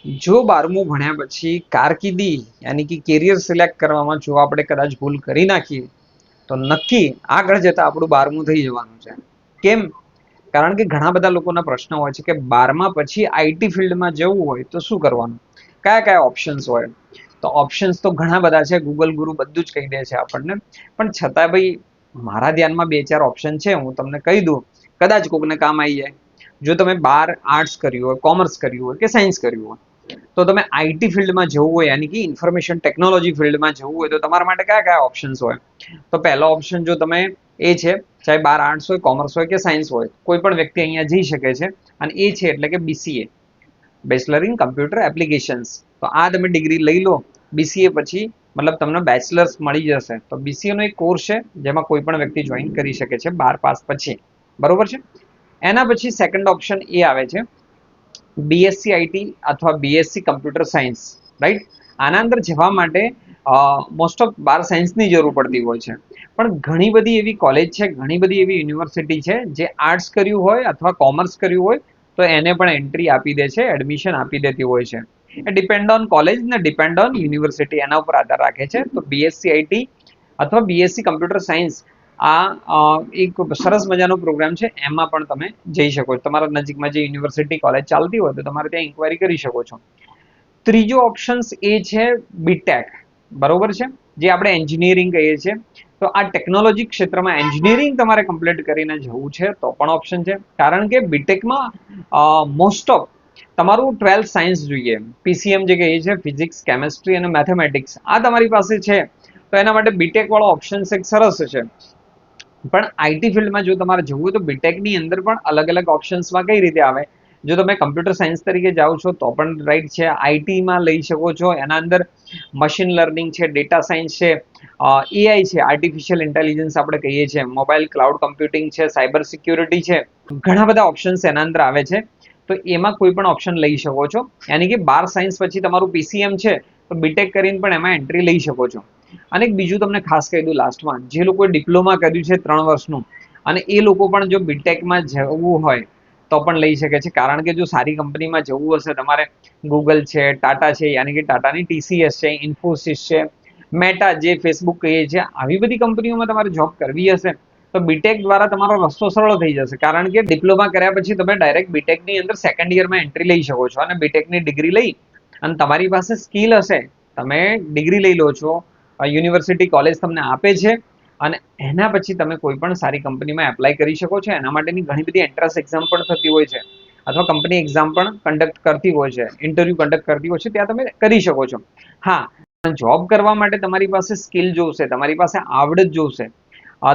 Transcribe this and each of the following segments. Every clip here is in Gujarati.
જો 12મું ભણ્યા પછી કારકિર્દી યાની કે કેરિયર સિલેક્ટ કરવામાં જો આપણે કદાચ ભૂલ કરી નાખીએ તો નક્કી આગળ જતા આપણું 12મું થઈ જવાનું છે. કેમ? કારણ કે ઘણા બધા લોકોના પ્રશ્ન હોય છે કે 12મા પછી આઈટી ફિલ્ડમાં જવું હોય તો શું કરવાનું, કયા કયા ઓપ્શન્સ હોય. તો ઓપ્શન્સ તો ઘણા બધા છે, ગૂગલ ગુરુ બધું જ કહી દે છે આપણને, પણ છતાં ભાઈ મારા ધ્યાનમાં 2-4 ઓપ્શન છે, હું તમને કહી દઉં, કદાચ કોકને કામ આવી જાય. જો તમે 12 આર્ટ્સ કર્યું હોય, કોમર્સ કર્યું હોય કે સાયન્સ કર્યું હોય, તો તમે આઈટી ફિલ્ડમાં જવું હોય યાની કે ઇન્ફોર્મેશન ટેકનોલોજી ફિલ્ડમાં જવું હોય તો તમારા માટે કયા કયા ઓપ્શન્સ હોય. તો પહેલો ઓપ્શન જો તમે એ છે, ચાહે 12 આર્ટ્સ હોય, કોમર્સ હોય કે સાયન્સ હોય, કોઈ પણ વ્યક્તિ અહીંયા જઈ શકે છે, અને એ છે એટલે કે BCA, bachelor in computer applications. તો આ તમે ડિગ્રી લઈ લો. બીસીએ પછી મતલબ તમને બેચલર્સ મળી જશે. તો બીસીએ નો એક કોર્સ છે જેમાં કોઈ પણ વ્યક્તિ જોઈન કરી શકે છે 12 પાસ પછી, બરોબર છે. એના પછી સેકન્ડ ઓપ્શન એ આવે છે બીએસસી આઈટી અથવા બીએસસી કમ્પ્યુટર સાયન્સ, રાઈટ. આના અંદર જવા માટે મોસ્ટ ઓફ 12 સાયન્સની જરૂર પડતી હોય છે, પણ ઘણી બધી એવી કોલેજ છે, ઘણી બધી એવી યુનિવર્સિટી છે જે આર્ટ્સ કર્યું હોય અથવા કોમર્સ કર્યું હોય તો એને પણ એન્ટ્રી આપી દે છે, એડમિશન આપી દેતી હોય છે. એ ડિપેન્ડ ઓન કોલેજ ને ડિપેન્ડ ઓન યુનિવર્સિટી, એના ઉપર આધાર રાખે છે. તો બીએસસી આઈટી અથવા બીએસસી કમ્પ્યુટર સાયન્સ આ એક સરસ મજાનો પ્રોગ્રામ છે, એમાં પણ તમે જઈ શકો છો. તમારા નજીકમાં જે યુનિવર્સિટી કોલેજ ચાલતી હોય તો તમારે ત્યાં ઇન્ક્વાયરી કરી શકો છો. ત્રીજો ઓપ્શન એ છે બીટેક, બરોબર છે, જે આપણે એન્જિનિયરિંગ કહીએ છીએ. તો આ ટેકનોલોજી ક્ષેત્રમાં એન્જિનિયરિંગ તમારે કમ્પ્લીટ કરીને જવું છે તો પણ ઓપ્શન છે, કારણ કે બીટેકમાં મોસ્ટ ઓફ તમારું 12th સાયન્સ જોઈએ, પીસીએમ જે કહીએ છીએ, ફિઝિક્સ, કેમેસ્ટ્રી અને મેથેમેટિક્સ, આ તમારી પાસે છે તો એના માટે બીટેક વાળો ઓપ્શન એક સરસ છે. પણ આઈટી ફિલ્ડમાં જો તમારે જવું હોય તો બીટેકની અંદર પણ અલગ અલગ ઓપ્શન્સમાં કઈ રીતે આવે. જો તમે કમ્પ્યુટર સાયન્સ તરીકે જાઓ છો તો પણ રાઈટ છે, આઈટીમાં લઈ શકો છો. એના અંદર મશીન લર્નિંગ છે, ડેટા સાયન્સ છે, એઆઈ છે, આર્ટિફિશિયલ ઇન્ટેલિજન્સ આપણે કહીએ છીએ, મોબાઈલ ક્લાઉડ કમ્પ્યુટિંગ છે, સાયબર સિક્યુરિટી છે, ઘણા બધા ઓપ્શન્સ એના અંદર આવે છે. તો એમાં કોઈ પણ ઓપ્શન લઈ શકો છો. યાની કે 12 સાયન્સ પછી તમારું પીસીએમ છે તો બીટેક કરીને પણ એમાં એન્ટ્રી લઈ શકો છો. અને બીજું તમને ખાસ કહી દઉં લાસ્ટમાં, જે લોકોએ ડિપ્લોમા કર્યું છે 3 વર્ષનું અને એ લોકો પણ જો બીટેકમાં જવું હોય તો પણ લઈ શકે છે, કારણ કે જો સારી કંપનીમાં જવું હશે તમારે, ગૂગલ છે, ટાટા છે, યાની કે ટાટાની ટીસીએસ છે, ઇન્ફોસિસ છે, મેટા જે ફેસબુક કહીએ છીએ, આવી બધી કંપનીઓમાં તમારે જોબ કરવી હશે તો બીટેક દ્વારા તમારો રસ્તો સરળ થઈ જશે. કારણ કે ડિપ્લોમા કર્યા પછી તમે ડાયરેક્ટ બીટેકની અંદર સેકન્ડ યરમાં એન્ટ્રી લઈ શકો છો, અને બીટેકની ડિગ્રી લઈ અને તમારી પાસે સ્કિલ હશે, તમે ડિગ્રી લઈ લો છો, યુનિવર્સિટી કોલેજ તમને આપે છે, અને એના પછી તમે કોઈ પણ સારી કંપનીમાં એપ્લાય કરી શકો છો. એના માટેની ઘણી બધી એન્ટ્રન્સ એક્ઝામ પણ થતી હોય છે, અથવા કંપની એક્ઝામ પણ કન્ડક્ટ કરતી હોય છે, ઇન્ટરવ્યુ કન્ડક્ટ કરતી હોય છે, ત્યાં તમે કરી શકો છો. હા, જોબ કરવા માટે તમારી પાસે સ્કિલ જોશે, તમારી પાસે આવડત જોશે,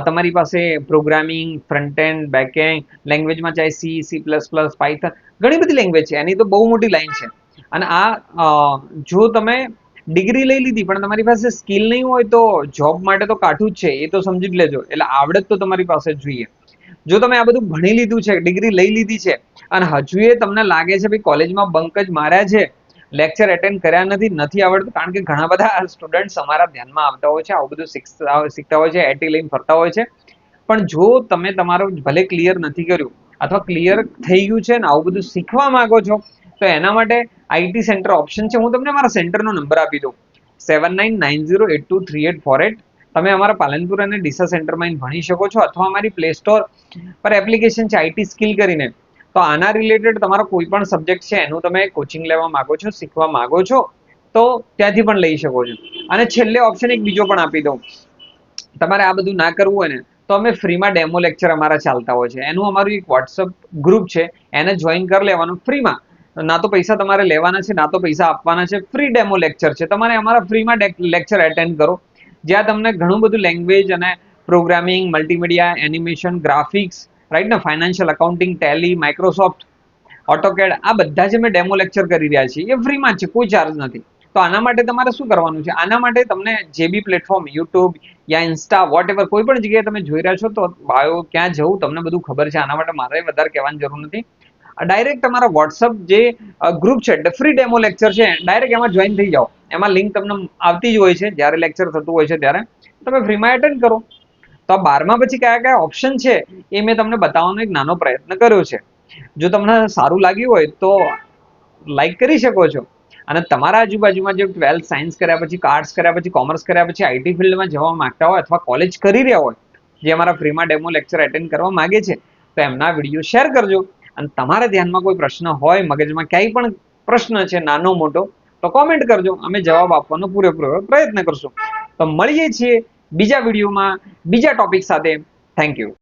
તમારી પાસે programming, front end, back and લેંગ્વેજમાં ચાહે સી++, પાયથન, ઘણી બધી લેંગ્વેજ છે, એની તો બહુ મોટી લાઈન છે. અને આ જો તમે ડિગ્રી લઈ લીધી પણ તમારી પાસે સ્કિલ નહીં હોય તો જોબ માટે તો કાઠું જ છે, એ તો સમજી જ લેજો. એટલે આવડત તો તમારી પાસે જોઈએ. જો તમે આ બધું ભણી લીધું છે, ડિગ્રી લઈ લીધી છે, અને હજુ એ તમને લાગે છે ભાઈ કોલેજમાં બંક જ માર્યા છે, લેક્ચર એટેન્ડ કર્યા નથી આવડતું, કારણ કે ઘણા બધા સ્ટુડન્ટ્સ અમારા ધ્યાનમાં આવતા હોય છે, આવું બધું શીખતા હોય છે, એટી લઈને ફરતા હોય છે. પણ જો તમે તમારું ભલે ક્લિયર નથી કર્યું અથવા ક્લિયર થઈ ગયું છે ને આવું બધું શીખવા માંગો છો તો એના માટે આઈટી સેન્ટર ઓપ્શન છે. હું તમને મારા સેન્ટરનો નંબર આપી દઉં, 7990823848. તમે અમારા પાલનપુર અને ડીસા સેન્ટરમાં ભણી શકો છો, અથવા અમારી પ્લે સ્ટોર પર એપ્લિકેશન છે આઈટી સ્કિલ કરીને. તો આના રિલેટેડ તમારો કોઈ પણ સબ્જેક્ટ છે એનું તમે કોચિંગ લેવા માંગો છો, શીખવા માંગો છો, તો ત્યાંથી પણ લઈ શકો છો. અને છેલ્લે ઓપ્શન એક બીજો પણ આપી દઉં, તમારે આ બધું ના કરવું હોય ને તો અમે ફ્રીમાં ડેમો લેક્ચર અમારા ચાલતા હોય છે, એનું અમારું એક વોટ્સઅપ ગ્રુપ છે, એને જોઈન કરી લેવાનું ફ્રીમાં. ના તો પૈસા તમારે લેવાના છે, ના તો પૈસા આપવાના છે, ફ્રી ડેમો લેક્ચર છે. તમારે અમારા ફ્રીમાં લેક્ચર એટેન્ડ કરો, જ્યાં તમને ઘણું બધું લેંગ્વેજ અને પ્રોગ્રામિંગ, મલ્ટીમીડિયા, એનિમેશન, ગ્રાફિક્સ, રાઈટ ને, financial accounting, Tally, Microsoft, AutoCAD, આ બધા જે મેં ડેમો લેક્ચર કરી રહ્યા છીએ એ ફ્રીમાં છે, કોઈ ચાર્જ નથી. તો આના માટે તમારે શું કરવાનું છે, આના માટે તમને જે બી પ્લેટફોર્મ, યુટ્યુબ યા ઇન્સ્ટા, વોટ એવર, કોઈ પણ જગ્યાએ તમે જોઈ રહ્યા છો તો બાયો ક્યાં જવું તમને બધું ખબર છે, આના માટે મારે વધારે કહેવાની જરૂર નથી. ડાયરેક્ટ તમારા વોટ્સઅપ જે ગ્રુપ છે, ફ્રી ડેમો લેક્ચર છે, ડાયરેક્ટ એમાં જોઈન થઈ જાઓ. એમાં લિંક તમને આવતી જ હોય છે જ્યારે લેક્ચર થતું હોય છે ત્યારે, તમે ફ્રીમાં એટેન્ડ કરો. તો આ 12મા પછી કયા કયા ઓપ્શન છે એ મેં તમને બતાવવાનો એક નાનો પ્રયત્ન કર્યો છે. જો તમને સારું લાગ્યું હોય તો લાઈક કરી શકો છો, અને તમારા આજુબાજુમાં જે 12th સાયન્સ કર્યા પછી આર્ટ્સ કર્યા પછી કોમર્સ કર્યા પછી આઈટી ફિલ્ડમાં જવા માંગતા હોય અથવા કોલેજ કરી રહ્યા હોય, જે અમારા ફ્રીમાં ડેમો લેક્ચર એટેન્ડ કરવા માંગે છે, તો એમના વિડીયો શેર કરજો. અને તમારા ધ્યાનમાં કોઈ પ્રશ્ન હોય, મગજમાં ક્યાંય પણ પ્રશ્ન છે નાનો મોટો, તો કોમેન્ટ કરજો. અમે જવાબ આપવાનો પૂરેપૂરો પ્રયત્ન કરશું. તો મળીએ છીએ બીજા વિડીયોમાં બીજા ટોપિક સાથે. Thank you.